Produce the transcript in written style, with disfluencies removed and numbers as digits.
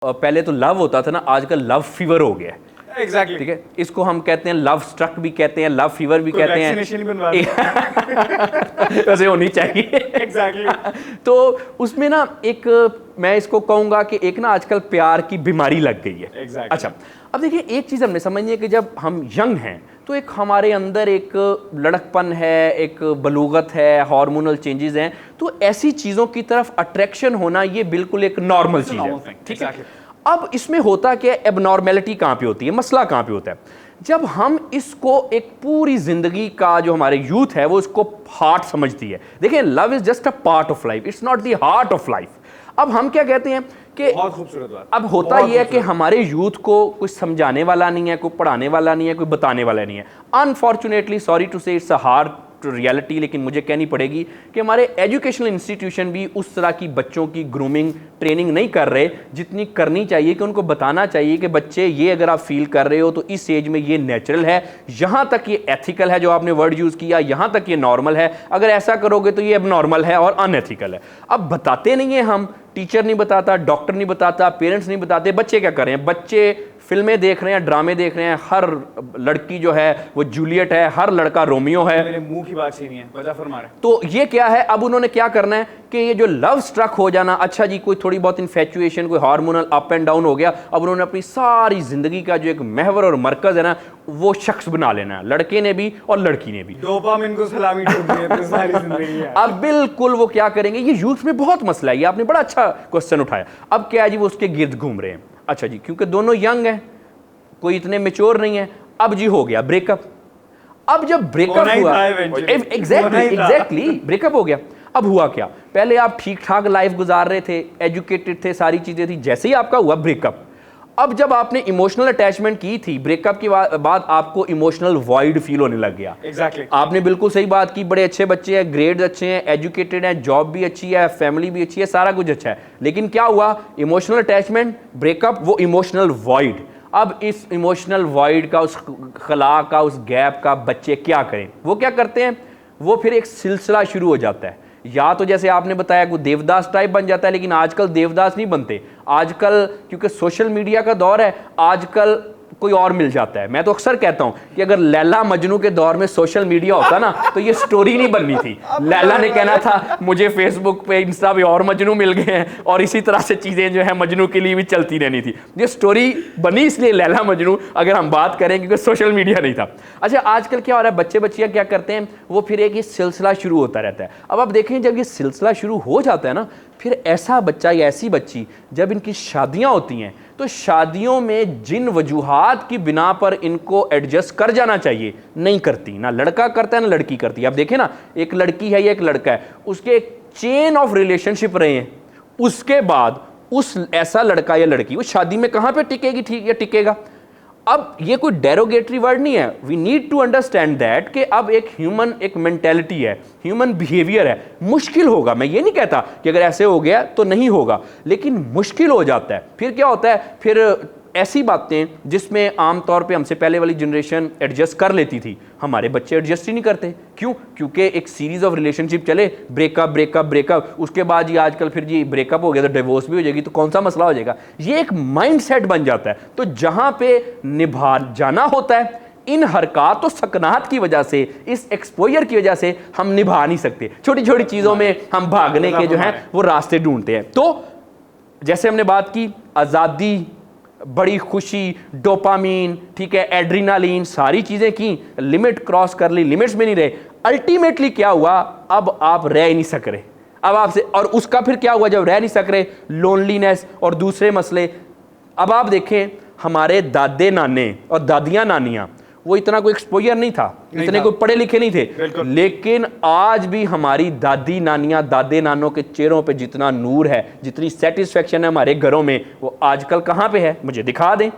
पहले तो लव होता था ना, आजकल लव फीवर हो गया है। एग्जैक्टली ठीक है, इसको हम कहते हैं लव स्ट्रक भी कहते हैं, लव फीवर भी कहते हैं। वैक्सीनेशन बनवा लो। वैसे होनी चाहिए। एग्जैक्टली तो उसमें ना एक, मैं इसको कहूंगा कि एक ना आजकल प्यार की बीमारी लग गई है। Exactly. अच्छा, अब देखिए एक चीज़ हमने समझनी है कि जब हम यंग हैं तो एक हमारे अंदर एक लड़कपन है, एक बलूगत है, हार्मोनल चेंजेस हैं, तो ऐसी चीज़ों की तरफ अट्रैक्शन होना ये बिल्कुल एक नॉर्मल चीज़ है। ठीक है, अब इसमें होता क्या है, एबनॉर्मेलिटी कहाँ पे होती है, मसला कहाँ पे होता है, जब हम इसको एक पूरी जिंदगी का जो हमारे यूथ है वो इसको हार्ट समझती है। देखिए, love is just a part of life, it's not the heart of life. अब हम क्या कहते हैं कि बहुत खूबसूरत बात। अब होता यह है कि हमारे यूथ को कुछ समझाने वाला नहीं है, कोई पढ़ाने वाला नहीं है, कोई बताने वाला नहीं है। अनफॉर्चुनेटली, सॉरी टू से, इट्स अ हार्ड रियलिटी, लेकिन मुझे कहनी पड़ेगी कि हमारे एजुकेशनल इंस्टीट्यूशन भी उस तरह की बच्चों की ग्रूमिंग ट्रेनिंग नहीं कर रहे जितनी करनी चाहिए। कि उनको बताना चाहिए कि बच्चे ये अगर आप फील कर रहे हो तो इस एज में ये नेचुरल है, यहाँ तक ये एथिकल है, जो आपने वर्ड यूज़ किया, यहाँ तक ये नॉर्मल है, अगर ऐसा करोगे तो ये अब नॉर्मल है और अनएथिकल है। अब बताते नहीं है हम, टीचर नहीं बताता, डॉक्टर नहीं बताता, पेरेंट्स नहीं बताते, बच्चे क्या कर रहे हैं, बच्चे फिल्में देख रहे हैं, ड्रामे देख रहे हैं, हर लड़की जो है वो जूलियट है, हर लड़का रोमियो है। मेरे मुंह की बात छीनी है, वजह फरमा रहे। तो ये क्या है, अब उन्होंने क्या करना है कि ये जो लव स्ट्रक हो जाना, अच्छा जी कोई थोड़ी बहुत इन्फेचुएशन, कोई हार्मोनल अप एंड डाउन हो गया, अब उन्होंने अपनी सारी जिंदगी का जो एक महवर और मरकज है ना, वो शख्स बना लेना है, लड़के ने भी और लड़की ने भी। डोपामिन को सलामी ठोकनी है अपनी सारी जिंदगी है। अब बिल्कुल वो क्या करेंगे, ये यूथ में बहुत मसला है, ये आपने बड़ा अच्छा क्वेश्चन उठाया। अब क्या है जी, वो उसके गिर्द घूम रहे हैं। अच्छा जी, क्योंकि दोनों यंग हैं, कोई इतने मैच्योर नहीं है, अब जी हो गया ब्रेकअप। अब जब ब्रेकअप हुआ, एग्जैक्टली ब्रेकअप हो गया। अब हुआ क्या, पहले आप ठीक ठाक लाइफ गुजार रहे थे, एजुकेटेड थे, सारी चीजें थी, जैसे ही आपका हुआ ब्रेकअप, अब जब आपने इमोशनल अटैचमेंट की थी, ब्रेकअप के बाद आपको इमोशनल वॉइड फील होने लग गया। एग्जैक्टली आपने बिल्कुल सही बात की, बड़े अच्छे बच्चे हैं, ग्रेड अच्छे हैं, एजुकेटेड हैं, जॉब भी अच्छी है, फैमिली भी अच्छी है, सारा कुछ अच्छा है, लेकिन क्या हुआ, इमोशनल अटैचमेंट, ब्रेकअप, वो इमोशनल वॉइड। अब इस इमोशनल वॉइड का, उस खला का, उस गैप का बच्चे क्या करें, वो क्या करते हैं, वो फिर एक सिलसिला शुरू हो जाता है। या तो जैसे आपने बताया कोई देवदास टाइप बन जाता है, लेकिन आजकल देवदास नहीं बनते, आजकल क्योंकि सोशल मीडिया का दौर है, आजकल कोई और मिल जाता है। मैं तो अक्सर कहता हूं कि अगर लैला मजनू के दौर में सोशल मीडिया होता ना, तो ये स्टोरी नहीं बननी थी। लैला ने कहना था मुझे फेसबुक पे, इंस्टा पे और मजनू मिल गए हैं, और इसी तरह से चीजें जो है मजनू के लिए भी चलती रहनी थी। ये स्टोरी बनी इसलिए लैला मजनू, अगर हम बात करें, क्योंकि सोशल मीडिया नहीं था। अच्छा, आजकल क्या हो रहा है, बच्चे बच्चियां क्या करते हैं, वो फिर एक ये सिलसिला शुरू होता रहता है। अब आप देखें, जब ये सिलसिला शुरू हो जाता है ना, फिर ऐसा बच्चा या ऐसी बच्ची, जब इनकी शादियां होती हैं, तो शादियों में जिन वजूहात की बिना पर इनको एडजस्ट कर जाना चाहिए, नहीं करती, ना लड़का करता है ना लड़की करती है। अब देखें ना, एक लड़की है या एक लड़का है, उसके एक चेन ऑफ रिलेशनशिप रहे हैं, उसके बाद उस ऐसा लड़का या लड़की वो शादी में कहां पे टिकेगी, ठीक या टिकेगा। अब ये कोई डेरोगेटरी वर्ड नहीं है, we need to understand that कि अब एक ह्यूमन, एक मेंटेलिटी है, ह्यूमन बिहेवियर है। मुश्किल होगा, मैं ये नहीं कहता कि अगर ऐसे हो गया तो नहीं होगा, लेकिन मुश्किल हो जाता है। फिर क्या होता है, फिर ऐसी बातें जिसमें आमतौर पे हमसे पहले वाली जनरेशन एडजस्ट कर लेती थी, हमारे बच्चे एडजस्ट ही नहीं करते। क्यों? क्योंकि एक सीरीज ऑफ रिलेशनशिप चले, ब्रेकअप ब्रेकअप ब्रेकअप, उसके बाद जी आजकल फिर जी ब्रेकअप हो गया तो डिवोर्स भी हो जाएगी, तो कौन सा मसला हो जाएगा। ये एक माइंड सेट बन जाता है। तो जहां पे निभा जाना होता है, इन हरकत और सकनात की वजह से, इस एक्सपोजर की वजह से हम निभा नहीं सकते। छोटी छोटी चीजों में हम भागने के जो हैं वो रास्ते ढूंढते हैं। तो जैसे हमने बात की, आज़ादी, बड़ी खुशी, डोपामीन, ठीक है, एड्रीनालीन, सारी चीजें की, लिमिट क्रॉस कर ली, लिमिट्स में नहीं रहे। अल्टीमेटली क्या हुआ, अब आप रह ही नहीं सक रहे, अब आपसे, और उसका फिर क्या हुआ, जब रह नहीं सक रहे, लोनलीनेस और दूसरे मसले। अब आप देखें, हमारे दादे नाने और दादियां नानियां, वो इतना कोई एक्सपोजर नहीं था, इतने कोई पढ़े लिखे नहीं थे, लेकिन आज भी हमारी दादी नानियां, दादे नानों के चेहरों पे जितना नूर है, जितनी सेटिस्फेक्शन है हमारे घरों में, वो आजकल कहां पे है, मुझे दिखा दें।